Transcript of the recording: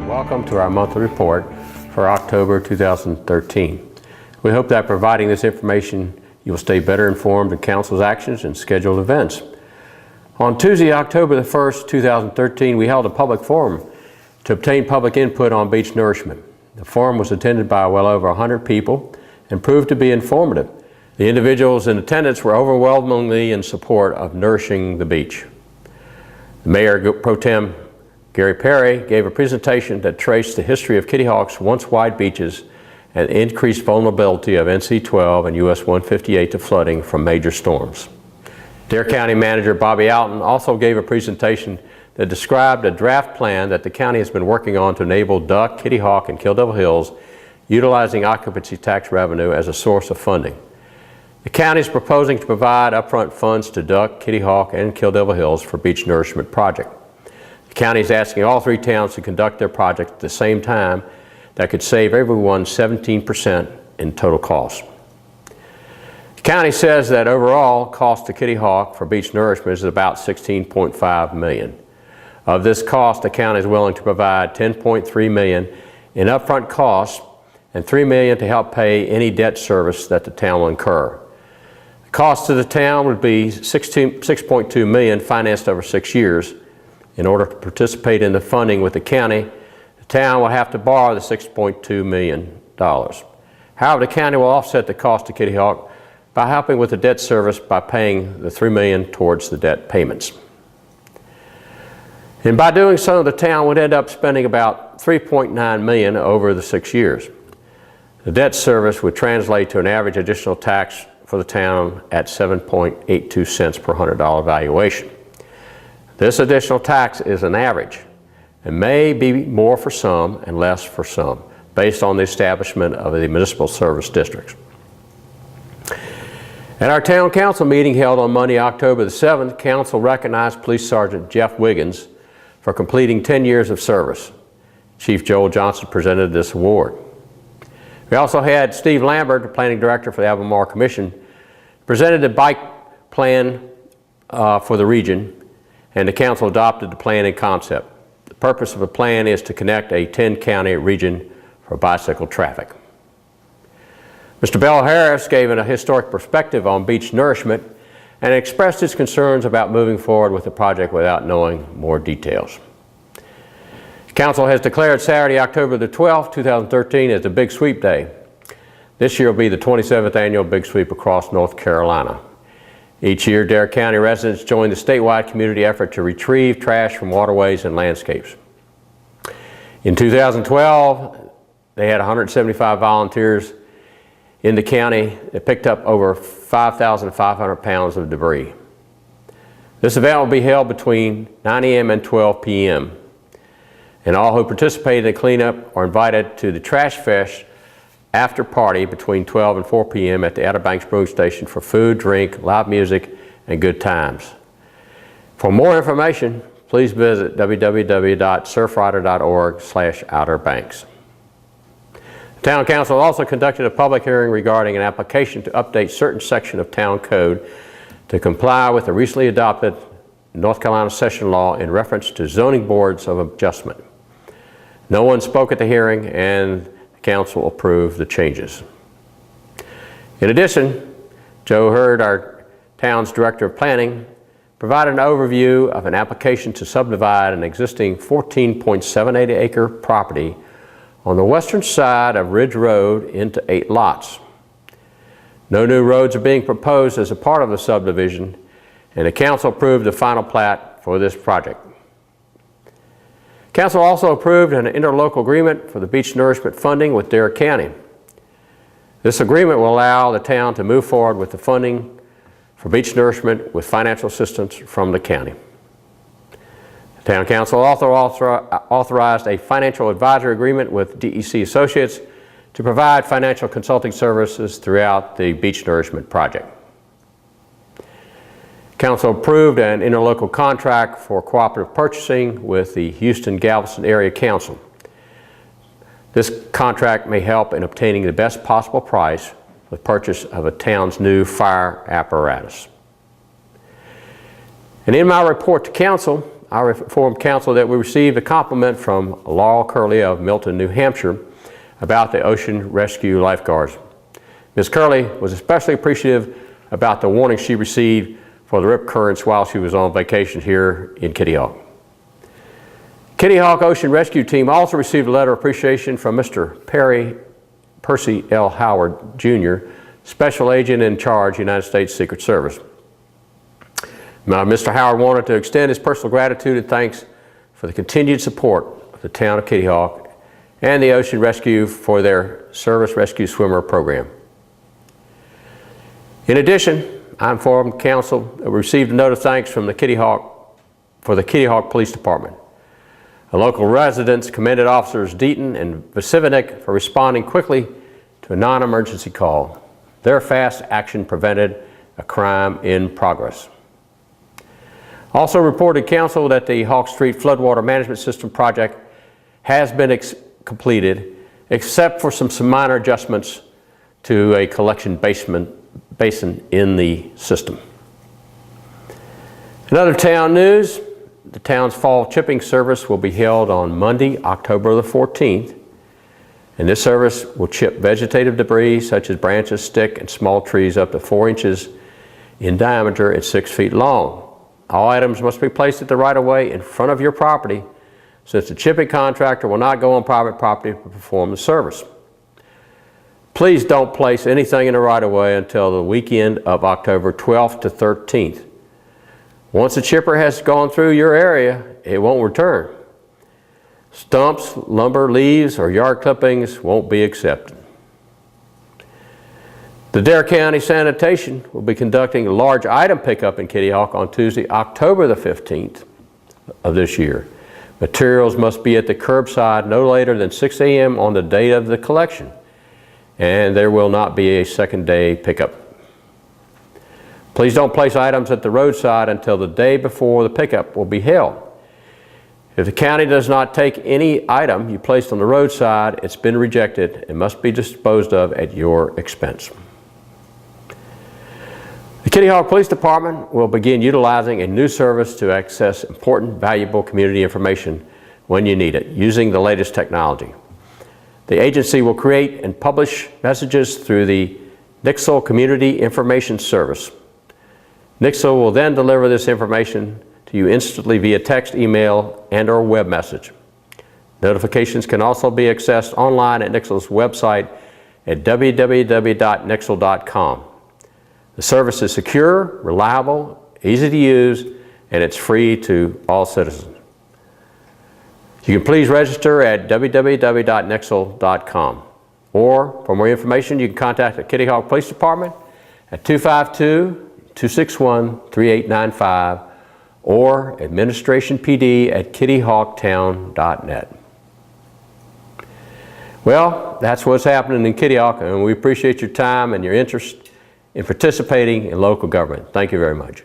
Welcome to our monthly report for October 2013. We hope that providing this information, you will stay better informed of Council's actions and scheduled events. On Tuesday, October the 1st, 2013, we held a public forum to obtain public input on beach nourishment. The forum was attended by well over 100 people and proved to be informative. The individuals in attendance were overwhelmingly in support of nourishing the beach. The Mayor Pro Tem Gary Perry gave a presentation that traced the history of Kitty Hawk's once wide beaches and increased vulnerability of NC-12 and US 158 to flooding from major storms. Dare County Manager Bobby Alton also gave a presentation that described a draft plan that the county has been working on to enable Duck, Kitty Hawk, and Kill Devil Hills utilizing occupancy tax revenue as a source of funding. The county is proposing to provide upfront funds to Duck, Kitty Hawk, and Kill Devil Hills for beach nourishment project. The county is asking all three towns to conduct their project at the same time. That could save everyone 17% in total cost. The county says that overall cost to Kitty Hawk for beach nourishment is about $16.5 million. Of this cost, the county is willing to provide $10.3 million in upfront costs and $3 million to help pay any debt service that the town will incur. The cost to the town would be $6.2 million financed over 6 years. In order to participate in the funding with the county, the town will have to borrow the $6.2 million. However, the county will offset the cost to Kitty Hawk by helping with the debt service by paying the $3 million towards the debt payments. And by doing so, the town would end up spending about $3.9 million over the 6 years. The debt service would translate to an average additional tax for the town at 7.82 cents per $100 valuation. This additional tax is an average and may be more for some and less for some, based on the establishment of the municipal service districts. At our town council meeting held on Monday, October the 7th, council recognized Police Sergeant Jeff Wiggins for completing 10 years of service. Chief Joel Johnson presented this award. We also had Steve Lambert, the planning director for the Albemarle Commission, presented the bike plan for the region, and the council adopted the plan and concept. The purpose of the plan is to connect a 10-county region for bicycle traffic. Mr. Bell Harris gave a historic perspective on beach nourishment and expressed his concerns about moving forward with the project without knowing more details. Council has declared Saturday, October the 12th, 2013 as the Big Sweep Day. This year will be the 27th annual Big Sweep across North Carolina. Each year, Dare County residents join the statewide community effort to retrieve trash from waterways and landscapes. In 2012, they had 175 volunteers in the county that picked up over 5,500 pounds of debris. This event will be held between 9 a.m. and 12 p.m. And all who participate in the cleanup are invited to the Trash Fest after party between 12 and 4 p.m. at the Outer Banks Brewing Station for food, drink, live music, and good times. For more information, please visit www.surfrider.org/outerbanks. The Town Council also conducted a public hearing regarding an application to update certain section of Town Code to comply with the recently adopted North Carolina Session Law in reference to zoning boards of adjustment. No one spoke at the hearing, and Council approved the changes. In addition, Joe Hurd, our town's Director of Planning, provided an overview of an application to subdivide an existing 14.78 acre property on the western side of Ridge Road into 8 lots. No new roads are being proposed as a part of the subdivision, and the Council approved the final plat for this project. Council also approved an interlocal agreement for the beach nourishment funding with Dare County. This agreement will allow the town to move forward with the funding for beach nourishment with financial assistance from the county. The Town Council also authorized a financial advisory agreement with DEC Associates to provide financial consulting services throughout the beach nourishment project. Council approved an interlocal contract for cooperative purchasing with the Houston-Galveston Area Council. This contract may help in obtaining the best possible price for the purchase of a town's new fire apparatus. And in my report to Council, I informed council that we received a compliment from Laurel Curley of Milton, New Hampshire about the ocean rescue lifeguards. Ms. Curley was especially appreciative about the warning she received for the rip currents while she was on vacation here in Kitty Hawk. Kitty Hawk Ocean Rescue Team also received a letter of appreciation from Mr. Percy L. Howard, Jr., Special Agent in Charge, United States Secret Service. Mr. Howard wanted to extend his personal gratitude and thanks for the continued support of the town of Kitty Hawk and the Ocean Rescue for their Service Rescue Swimmer program. In addition, I informed council that we received a note of thanks from the Kitty Hawk Police Department. The local residents commended Officers Deaton and Vasivnik for responding quickly to a non-emergency call. Their fast action prevented a crime in progress. Also reported council that the Hawk Street Floodwater Management System project has been completed, except for some minor adjustments to a collection basin in the system. In other town news, the town's fall chipping service will be held on Monday, October the 14th, and this service will chip vegetative debris such as branches, stick, and small trees up to 4 inches in diameter and 6 feet long. All items must be placed at the right-of-way in front of your property, since the chipping contractor will not go on private property to perform the service. Please don't place anything in the right-of-way until the weekend of October 12th to 13th. Once the chipper has gone through your area, it won't return. Stumps, lumber, leaves, or yard clippings won't be accepted. The Dare County Sanitation will be conducting a large item pickup in Kitty Hawk on Tuesday, October the 15th of this year. Materials must be at the curbside no later than 6 a.m. on the date of the collection, and there will not be a second day pickup. Please don't place items at the roadside until the day before the pickup will be held. If the county does not take any item you placed on the roadside, it's been rejected and must be disposed of at your expense. The Kitty Hawk Police Department will begin utilizing a new service to access important, valuable community information when you need it, using the latest technology. The agency will create and publish messages through the Nixle Community Information Service. Nixle will then deliver this information to you instantly via text, email, and/or web message. Notifications can also be accessed online at Nixle's website at www.nixle.com. The service is secure, reliable, easy to use, and it's free to all citizens. You can please register at www.nixle.com. Or for more information, you can contact the Kitty Hawk Police Department at 252-261-3895 or administrationpd@kittyhawktown.net. Well, that's what's happening in Kitty Hawk, and we appreciate your time and your interest in participating in local government. Thank you very much.